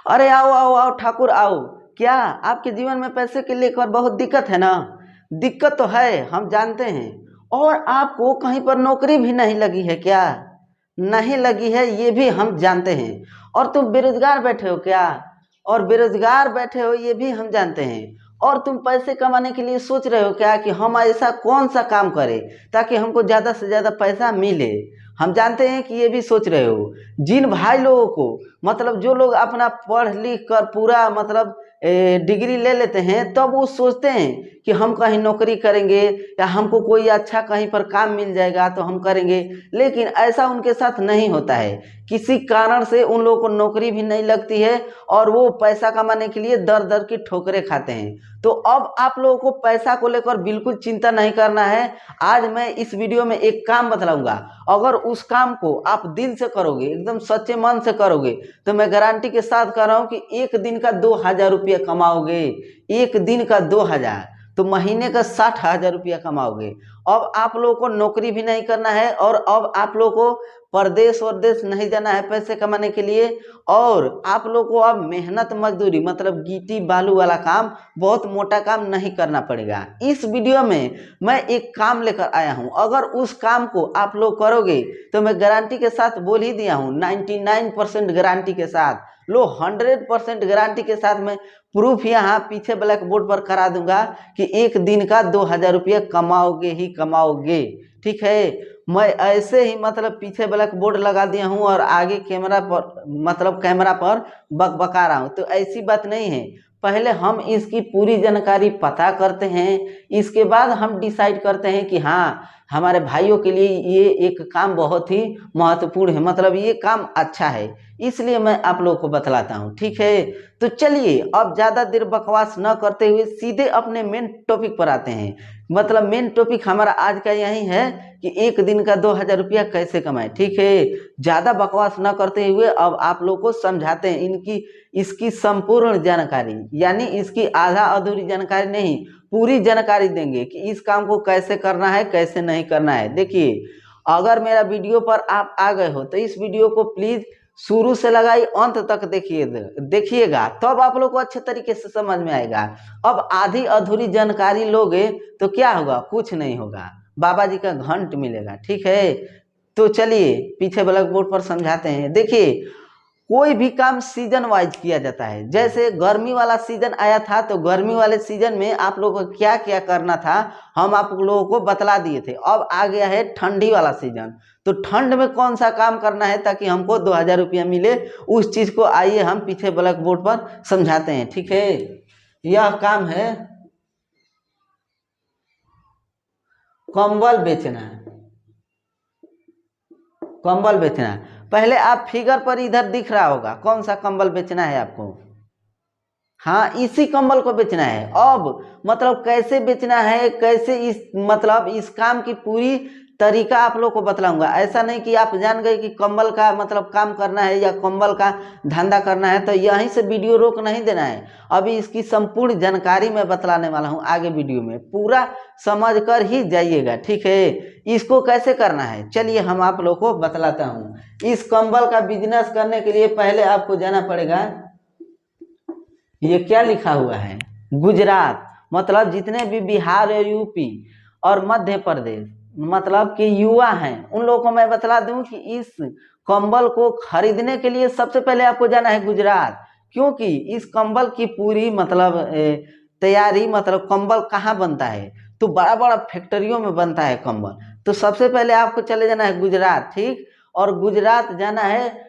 अरे आओ आओ आओ ठाकुर आओ। क्या आपके जीवन में पैसे के लेकर बहुत दिक्कत है ना? दिक्कत तो है, हम जानते हैं। और आपको कहीं पर नौकरी भी नहीं लगी है क्या? नहीं लगी है ये भी हम जानते हैं। और तुम बेरोजगार बैठे हो क्या? और बेरोजगार बैठे हो ये भी हम जानते हैं। और तुम पैसे कमाने के लिए सोच रहे हो क्या कि हम ऐसा कौन सा काम करें ताकि हमको ज़्यादा से ज़्यादा पैसा मिले? हम जानते हैं कि ये भी सोच रहे हो। जिन भाई लोगों को मतलब जो लोग अपना पढ़ लिख कर पूरा मतलब डिग्री ले लेते हैं तब वो सोचते हैं कि हम कहीं नौकरी करेंगे या हमको कोई अच्छा कहीं पर काम मिल जाएगा तो हम करेंगे। लेकिन ऐसा उनके साथ नहीं होता है। किसी कारण से उन लोगों को नौकरी भी नहीं लगती है और वो पैसा कमाने के लिए दर दर की ठोकरें खाते हैं। तो अब आप लोगों को पैसा को लेकर बिल्कुल चिंता नहीं करना है। आज मैं इस वीडियो में एक काम बतलाऊंगा। अगर उस काम को आप दिल से करोगे, एकदम सच्चे मन से करोगे, तो मैं गारंटी के साथ कह रहा हूं कि एक दिन का 2,000 रुपया कमाओगे। एक दिन का 2,000 तो महीने का 60,000 रुपया कमाओगे। अब आप लोगों को नौकरी भी नहीं करना है और अब आप लोगों को परदेश वरदेश नहीं जाना है पैसे कमाने के लिए। और आप लोगों को अब मेहनत मजदूरी मतलब गिट्टी बालू वाला काम, बहुत मोटा काम नहीं करना पड़ेगा। इस वीडियो में मैं एक काम लेकर आया हूं। अगर उस काम को आप लोग करोगे तो मैं गारंटी के साथ बोल ही दिया हूं, 99% गारंटी के साथ, लो 100% गारंटी के साथ मैं प्रूफ यहाँ पीछे ब्लैक बोर्ड पर करा दूंगा कि एक दिन का 2,000 रुपया कमाओगे ही कमाओगे। ठीक है, मैं ऐसे ही मतलब पीछे ब्लैक बोर्ड लगा दिया हूँ और आगे कैमरा पर मतलब कैमरा पर बकबका रहा हूँ, तो ऐसी बात नहीं है। पहले हम इसकी पूरी जानकारी पता करते हैं, इसके बाद हम डिसाइड करते हैं कि हाँ हमारे भाइयों के लिए ये एक काम बहुत ही महत्वपूर्ण है, मतलब ये काम अच्छा है, इसलिए मैं आप लोगों को बतलाता हूँ। ठीक है, तो चलिए अब ज़्यादा देर बकवास न करते हुए सीधे अपने मेन टॉपिक पर आते हैं। मतलब मेन टॉपिक हमारा आज का यही है कि एक दिन का 2,000 रुपया कैसे कमाएं। ठीक है, ज़्यादा बकवास न करते हुए अब आप लोग को समझाते हैं इनकी इसकी संपूर्ण जानकारी, यानी इसकी आधा अधूरी जानकारी नहीं, पूरी जानकारी देंगे कि इस काम को कैसे करना है कैसे नहीं करना है। देखिए, अगर मेरा वीडियो पर आप आ गए हो तो इस वीडियो को प्लीज़ शुरू से लगाई अंत तक देखिएगा, तब आप लोग को अच्छे तरीके से समझ में आएगा। अब आधी अधूरी जानकारी लोगे तो क्या होगा? कुछ नहीं होगा, बाबा जी का घंट मिलेगा। ठीक है, तो चलिए पीछे ब्लैक बोर्ड पर समझाते हैं। देखिए, कोई भी काम सीजन वाइज किया जाता है। जैसे गर्मी वाला सीजन आया था तो गर्मी वाले सीजन में आप लोगों को क्या क्या करना था हम आप लोगों को बतला दिए थे। अब आ गया है ठंडी वाला सीजन, तो ठंड में कौन सा काम करना है ताकि हमको 2,000 रुपया मिले, उस चीज को आइए हम पीछे ब्लैक बोर्ड पर समझाते हैं। ठीक है, यह काम है कंबल बेचना। कंबल बेचना है। पहले आप फिगर पर इधर दिख रहा होगा कौन सा कंबल बेचना है आपको। हाँ, इसी कंबल को बेचना है। अब मतलब कैसे बेचना है, कैसे इस मतलब इस काम की पूरी तरीका आप लोग को बतलाऊंगा। ऐसा नहीं कि आप जान गए कि कंबल का मतलब काम करना है या कंबल का धंधा करना है तो यहीं से वीडियो रोक नहीं देना है। अभी इसकी संपूर्ण जानकारी मैं बतलाने वाला हूँ, आगे वीडियो में पूरा समझ कर ही जाइएगा। ठीक है, इसको कैसे करना है चलिए हम आप लोग को बतलाता हूँ। इस कंबल का बिजनेस करने के लिए पहले आपको जाना पड़ेगा, ये क्या लिखा हुआ है, गुजरात। मतलब जितने भी बिहार और यूपी और मध्य प्रदेश मतलब कि युवा हैं उन लोगों को मैं बतला दूं कि इस कंबल को खरीदने के लिए सबसे पहले आपको जाना है गुजरात। क्योंकि इस कंबल की पूरी मतलब तैयारी मतलब कंबल कहाँ बनता है तो बड़ा बड़ा फैक्ट्रियों में बनता है कंबल। तो सबसे पहले आपको चले जाना है गुजरात। ठीक, और गुजरात जाना है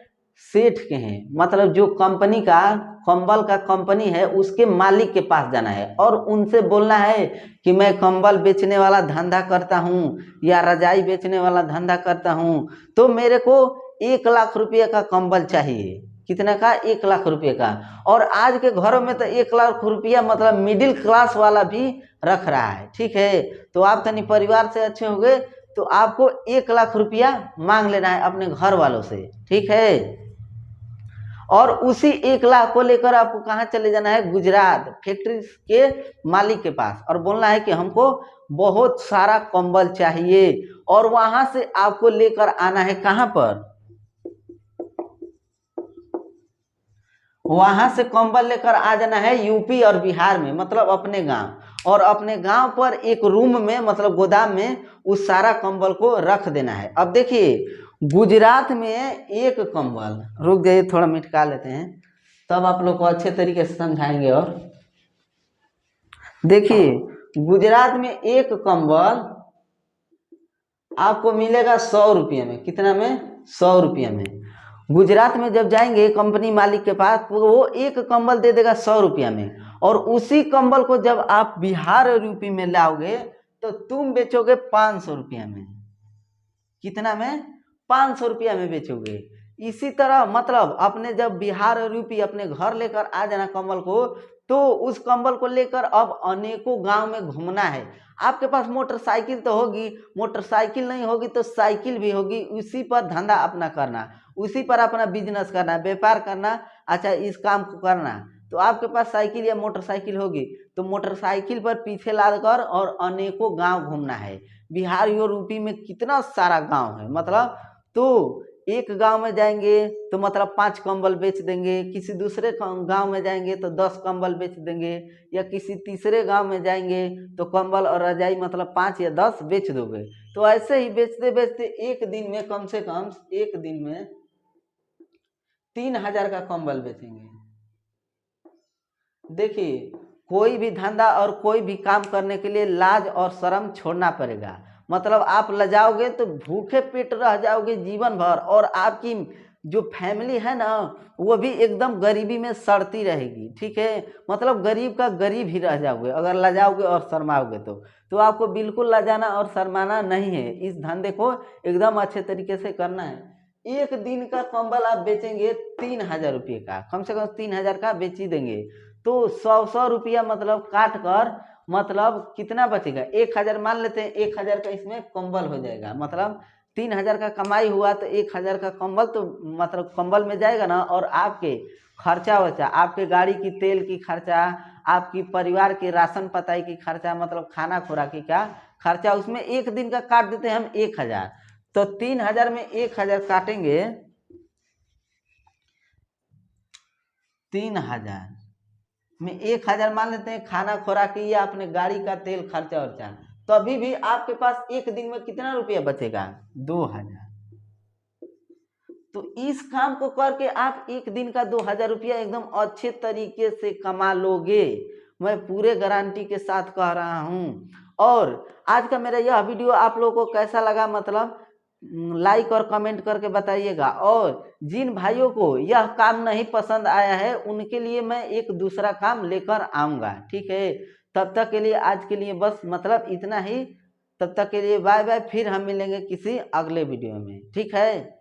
सेठ के हैं, मतलब जो कंपनी का कंबल का कंपनी है उसके मालिक के पास जाना है और उनसे बोलना है कि मैं कंबल बेचने वाला धंधा करता हूँ या रजाई बेचने वाला धंधा करता हूँ, तो मेरे को 1,00,000 रुपये का कंबल चाहिए। कितने का? 1,00,000 रुपये का। और आज के घरों में तो 1,00,000 रुपया मतलब मिडिल क्लास वाला भी रख रहा है। ठीक है, तो आप तनी परिवार से अच्छे होंगे तो आपको 1,00,000 रुपया मांग लेना है अपने घर वालों से। ठीक है, और उसी 1,00,000 को लेकर आपको कहाँ चले जाना है? गुजरात फैक्ट्री के मालिक के पास और बोलना है कि हमको बहुत सारा कंबल चाहिए। और वहां से आपको लेकर आना है कहाँ पर? वहां से कंबल लेकर आ जाना है यूपी और बिहार में, मतलब अपने गांव, और अपने गांव पर एक रूम में मतलब गोदाम में उस सारा कंबल को रख देना है। अब देखिए गुजरात में एक कंबल, रुक जाइए थोड़ा मिटका लेते हैं तब आप लोग को अच्छे तरीके से समझाएंगे। और देखिए गुजरात में एक कंबल आपको मिलेगा 100 रुपये में। कितना में? 100 रुपये में। गुजरात में जब जाएंगे कंपनी मालिक के पास तो वो एक कंबल दे देगा 100 रुपया में, और उसी कंबल को जब आप बिहार और यूपी में लाओगे तो तुम बेचोगे 500 रुपया में। कितना में? 500 रुपया में बेचोगे। इसी तरह मतलब अपने जब बिहार और यूपी अपने घर लेकर आ जाना कंबल को, तो उस कंबल को लेकर अब अनेकों गांव में घूमना है। आपके पास मोटरसाइकिल तो होगी, मोटरसाइकिल नहीं होगी तो साइकिल भी होगी, उसी पर धंधा अपना करना, उसी पर अपना बिजनेस करना, व्यापार करना। अच्छा इस काम को करना, तो आपके पास साइकिल या मोटरसाइकिल होगी तो मोटरसाइकिल पर पीछे लाद कर और अनेकों गांव घूमना है। बिहार और यूपी में कितना सारा गांव है, मतलब तो एक गांव में जाएंगे तो मतलब 5 कंबल बेच देंगे, किसी दूसरे गांव में जाएंगे तो 10 कंबल बेच देंगे, या किसी तीसरे गांव में जाएंगे तो कंबल और रजाई मतलब 5 या 10 बेच दोगे। तो ऐसे ही बेचते बेचते एक दिन में कम से कम एक दिन में 3000 का कंबल बेचेंगे। देखिए कोई भी धंधा और कोई भी काम करने के लिए लाज और शर्म छोड़ना पड़ेगा, मतलब आप लजाओगे तो भूखे पेट रह जाओगे जीवन भर, और आपकी जो फैमिली है ना वो भी एकदम गरीबी में सड़ती रहेगी। ठीक है, मतलब गरीब का गरीब ही रह जाओगे अगर लजाओगे और शर्माओगे तो आपको बिल्कुल लजाना और शर्माना नहीं है। इस धंधे को एकदम अच्छे तरीके से करना है। एक दिन का कंबल आप बेचेंगे 3000 रुपये का, कम से कम 3000 का बेच ही देंगे, तो 100 रुपया मतलब काट कर मतलब कितना बचेगा? 1000 मान लेते हैं, 1000 का इसमें कंबल हो जाएगा, मतलब 3000 का कमाई हुआ तो 1000 का कंबल तो मतलब कंबल में जाएगा ना। और आपके खर्चा वर्चा, आपके गाड़ी की तेल की खर्चा, आपकी परिवार के राशन पताई की खर्चा, मतलब खाना खुराकी का खर्चा, उसमें एक दिन का काट देते हैं हम 1000, तो 3000 में 1000 काटेंगे, 3000 में 1000 मान लेते हैं खाना खुराकी या अपने गाड़ी का तेल खर्चा वर्चा, तो अभी भी आपके पास एक दिन में कितना रुपया बचेगा? 2000। तो इस काम को करके आप एक दिन का 2000 रुपया एकदम अच्छे तरीके से कमा लोगे, मैं पूरे गारंटी के साथ कह रहा हूँ। और आज का मेरा यह वीडियो आप लोगों को कैसा लगा, मतलब लाइक और कमेंट करके बताइएगा। और जिन भाइयों को यह काम नहीं पसंद आया है उनके लिए मैं एक दूसरा काम लेकर आऊँगा। ठीक है, तब तक के लिए आज के लिए बस मतलब इतना ही। तब तक के लिए बाय बाय, फिर हम मिलेंगे किसी अगले वीडियो में। ठीक है।